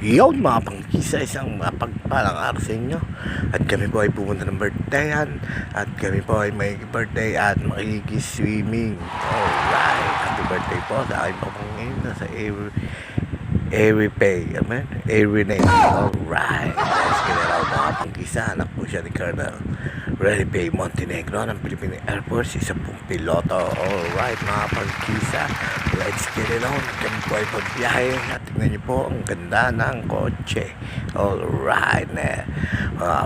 Yun mga pangkisa, isang mapagpalang araw sa inyo. At kami po ay pumunta ng birthdayan. At kami po ay may birthday at makikiswimming. Alright, happy birthday po sa aking pamangkin na sa Airy Pay. Amen? Airy name. Alright, let's get it out mga pangkisa. Anak po siya ni Colonel Rally Pay Montenegro ng Philippine Air Force, isa pong piloto. Alright mga pangkisa, let's get it on. Kami po ay pagbiyahe at tingnan niyo po ang ganda ng kotse. Alright mga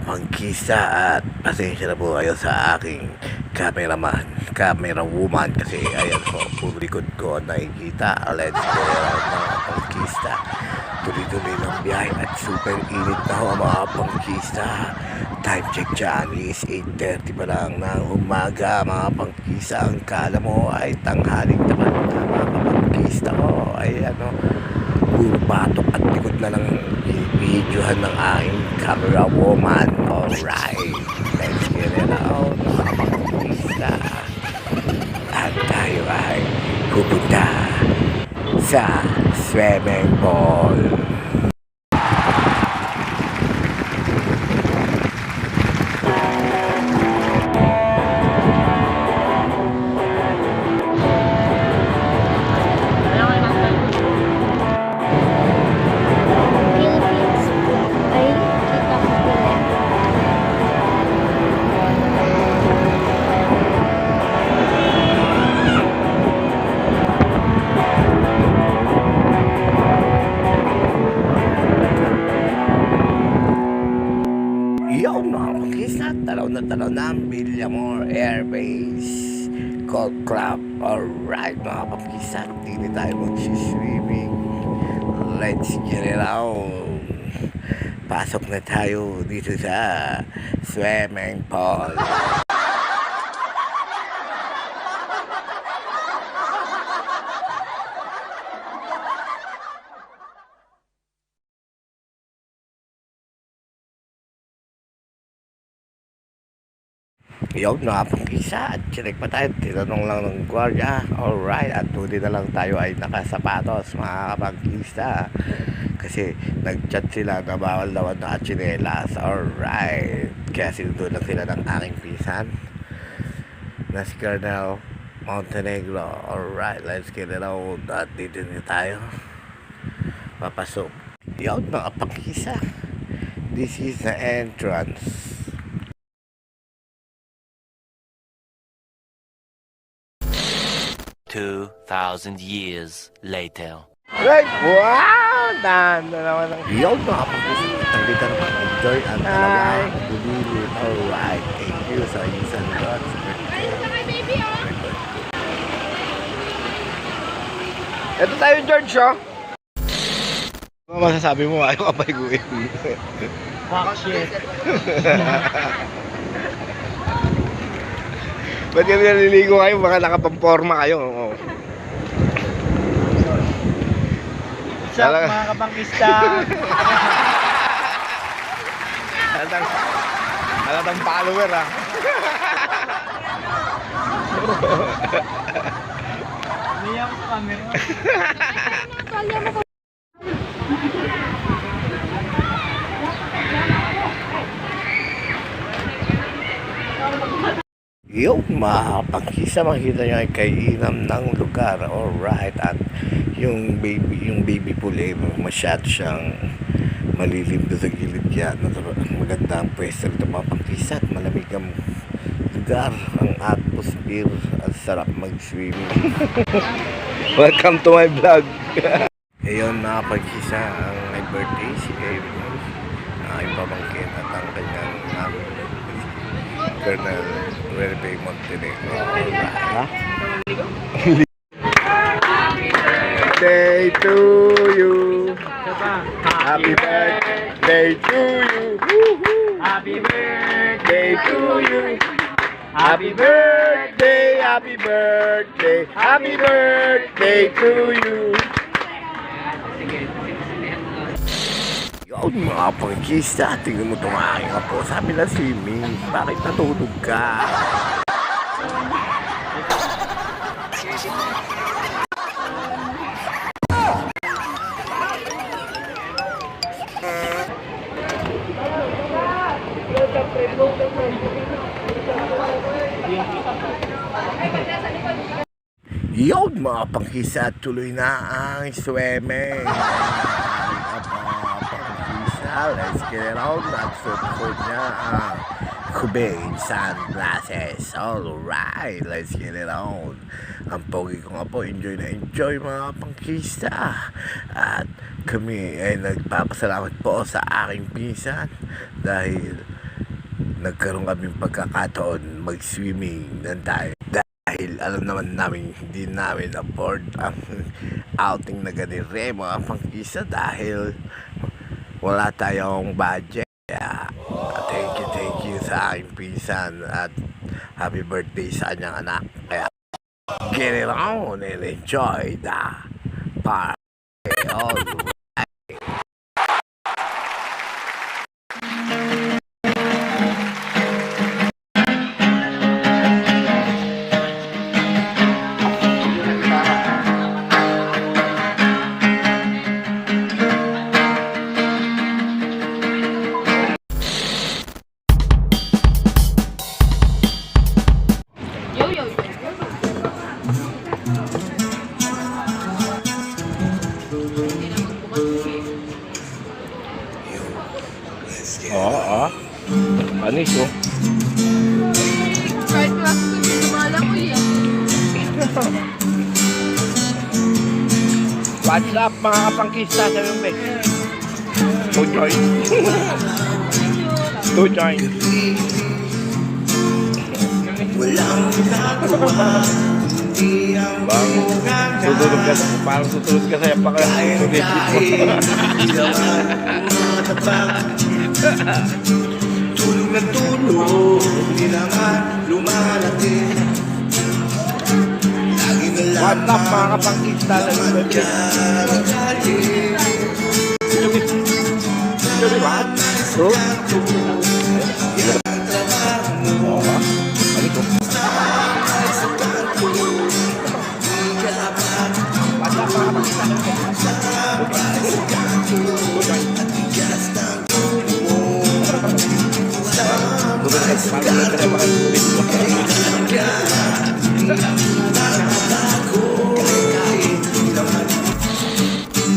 pangkisa, at pasensya na po kayo sa aking camera woman kasi ayan po, publikod ko nakikita. Let's get it on mga pangkisa. Tuloy-tuloy ng biyahe at super init na ho mga pangkisa. Time check dyan is 8:30 pa lang ng umaga mga pangkisa. Ang kala mo ay tanghaling tapat na mga pangkisa ko ay puro batok at likod na lang videohan ng aking camera woman. Alright, let's get it out mga pangkisa. At tayo ay pupunta sa swimming pool. Yun mga pangkisa, talaw na ang Villamor Air Base Golf Club. Alright mga pangkisa, hindi tayo magsiswimming. Let's get it out. Pasok na tayo dito sa swimming pool. Yun mga pangkisa, at chinek pa tayo, tinanong lang ng gwardiya. Alright, at huli na lang tayo ay nakasapatos mga pangkisa kasi nag-chat sila na bawal daw ang nakachinelas. Alright, kaya sinundo lang sila ng aking pinsan na si Colonel Montenegro. Alright, let's get it out. At dito na tayo papasok. Yun mga pangkisa, this is the entrance. 2,000 years later. Right! Wow! Daan na naman ang yun mga pangkisa. Nandito naman enjoy ang dalawa. Bulilit. Alright. Thank you sa isang God's birthday. Ito tayo, George, oh. Ano masasabi mo? Ayaw ka paiguin. Fuck shit. Ba't kami naliligo kayo? Baka nakapamporma kayo. Oh. What's up mga kapangkista? Halatang follower, ah. Niyak sa camera. Yung mga pangkisa, makikita nyo ay kainan ng lugar. Alright, at yung baby pool ay masyado siyang malilim doon sa gilid yan. Maganda ang pwesto ng mga pangkisa at malamig ang lugar, ang atmosphere at sarap mag-swimming. Welcome to my vlog. Ngayon mga pangkisa, ang my birthday si Kevin, aking pamangkin at ang kanyang Colonel Rally Pay Montenegro. Birthday to you. Happy birthday to you. Happy birthday to you. Happy birthday, happy birthday, happy birthday to you. Yun mga pangkista, tingnan mo itong aking apo. Sabi na swimming, bakit natulog ka? Yun mga pangkisa, tuloy na ang swimming. Mga pangkisa, let's get it on. Nagsuot niya ang Cubain sunglasses. Alright, let's get it on. Ang pogi ko nga po, enjoy na enjoy mga pangkisa. At kami ay nagpapasalamat po sa aking pinsan dahil nagkaroon kaming pagkakataon mag-swimming ng tayo. Dahil alam naman namin hindi namin afford ang outing na ganito mga pangkisa dahil wala tayong budget. Kaya thank you sa aking pinsan at happy birthday sa kanyang anak. Kaya get it on and enjoy the party. All Yo, yo, yo. Oo, panis oh. Kahit klase ko yung lumalangoy eh. What's up mga kapangkista sa yung bek? To join. To join. Bang, tutulog ka, parang tutulog ka sa yapak ka. Tulog na tulog, di naman lumalaki. Lagi na lang What's up mga kapangkista sa yung bek? Sabi ba? So? Oo ba? Ano ko? What's up mga kapangkista sa yung bek?